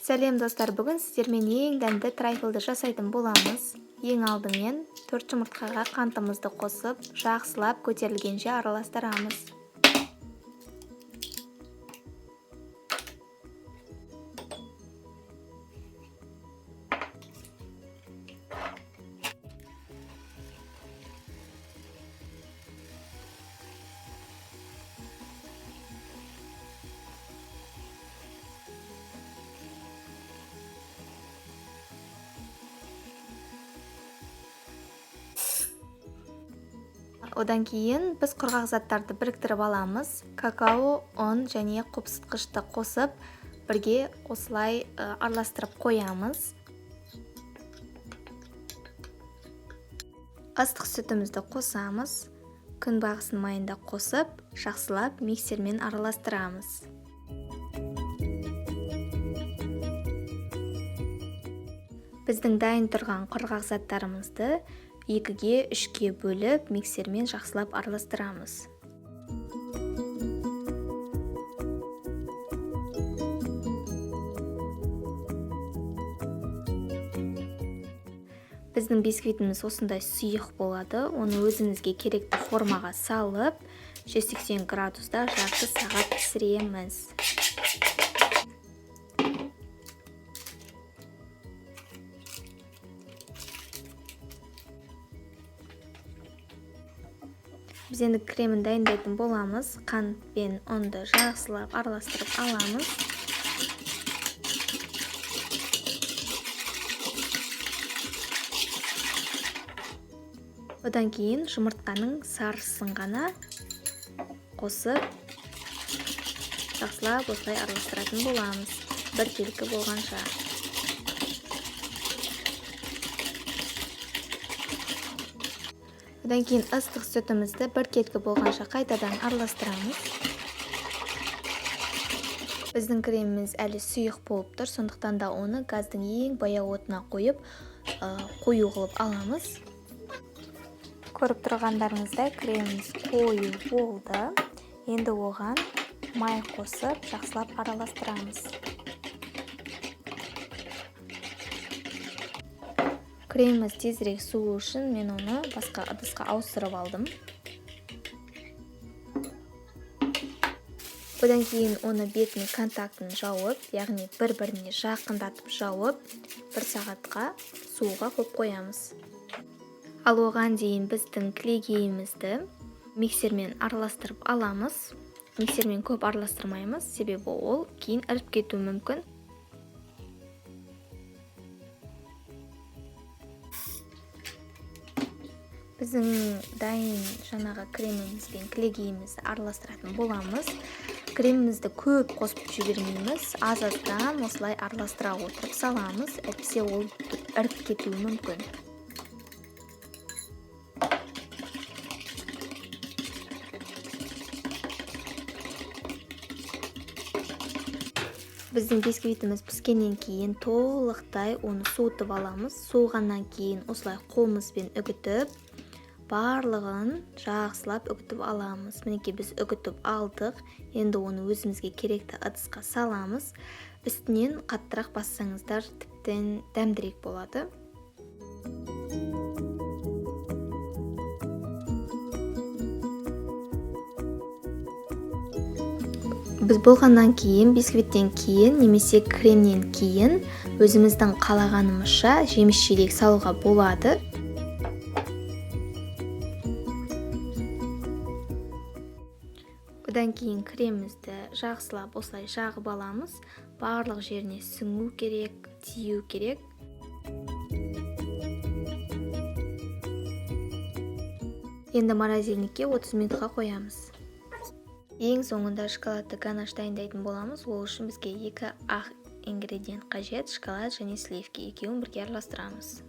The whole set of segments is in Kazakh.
Сәлем достар, бүгін сіздермен ең дәмді трайфлды жасайтын боламыз. Ең алдымен 4 жұмыртқаға қантымызды қосып, жақсылап көтерілгенше араластырамыз. Одан кейін біз құрғақ заттарды біріктіріп аламыз. Какао, ұн және қопсытқышты қосып, бірге осылай араластырып қоямыз. Ыстық сүтімізді қосамыз. Күнбағыс майында қосып, жақсылап миксермен араластырамыз. Біздің дайын тұрған құрғақ заттарымызды 2-ге 3-ке бөліп, миксермен жақсылап араластырамыз. Біздің бисквитіміз осындай сұйық болады. Оны өзімізге керекті формаға салып, 180 градуста жарты сағат пісіреміз. Біз енді кремін дайындайтын боламыз. Қант пен ұнды жақсылап араластырып аламыз. Одан кейін жұмыртқаның сарысын ғана қосып, жақсылап осылай араластыратын боламыз. Біркелкі болғанша. Одан кейін ыстық сүтімізді біркелкі болғанша қайтадан араластырамыз. Біздің креміміз әлі сұйық болып тұр, сондықтан да оны газдың ең баяу отына қойып, қою қылып аламыз. Көріп тұрғандарыңыздай креміміз қою болды. Енді оған май қосып, жақсылап араластырамыз. Креміміз тезірек суы үшін мен оны басқа ыдысқа ауыстырып алдым. Одан кейін оны бетінің контактын жауып, яғни бір-біріне жақындатып жауып, 1 сағатқа суға қойып қоямыз. Ал оған дейін біздің кілегейімізді миксермен араластырып аламыз. Миксермен көп араластырмаймыз, себебі ол кейін іріп кетуі мүмкін. Біздің дайын жаңағы креміміз бен кілегейімізді араластыратын боламыз. Кремімізді көп қосып жібермейміз. Аз-аздан осылай араластыра отырып саламыз, әйтпесе ол іріп кетуі мүмкін. Біздің бисквитіміз піскеннен кейін толықтай оны суытып аламыз. Суығаннан кейін осылай қолымызбен үгітіп, барлығын жақсылап үгітіп аламыз. Мінекей біз үгітіп алдық. Енді оны өзімізге керекті ыдысқа саламыз. Үстінен қаттырақ бассаңыздар тіптен дәмдірек болады. Біз болғаннан кейін, бисквиттен кейін, немесе кремнен кейін өзіміздің қалағанымызша жеміс-жидек салуға болады. Одан кейін кремімізді жақсылап осылай жағып аламыз. Барлық жеріне сіңу керек, тию керек. Енді морозильникке 30 минутқа қоямыз. Ең соңында шоколадты ганаш дайындайтын боламыз. Ол үшін бізге 2 ақ ингредиент қажет, шоколад және сливки. Екеуін бірге араластырамыз.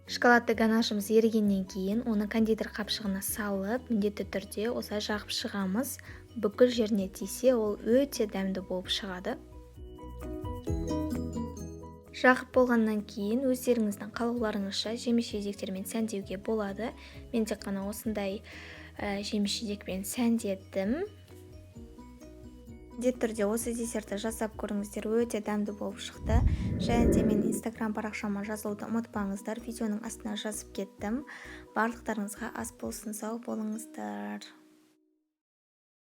Шоколадты ганашымыз ерігеннен кейін, оны кондитер қапшығына салып, міндетті түрде осылай жағып шығамыз. Бүкіл жеріне тисе, ол өте дәмді болып шығады. Жағып болғаннан кейін өздеріңіздің қалауларыңызша жеміс-жидектермен сәндеуге болады. Мен тек қана осындай жеміс-жидекпен сәндеттім. міндетті түрде осы десертті жасап көріңіздер, өте дәмді болып шықты. Және де мен инстаграм парақшама жазылуды ұмытпаңыздар, видеоның астына жазып кеттім. Барлықтарыңызға ас болсын, сау болыңыздар.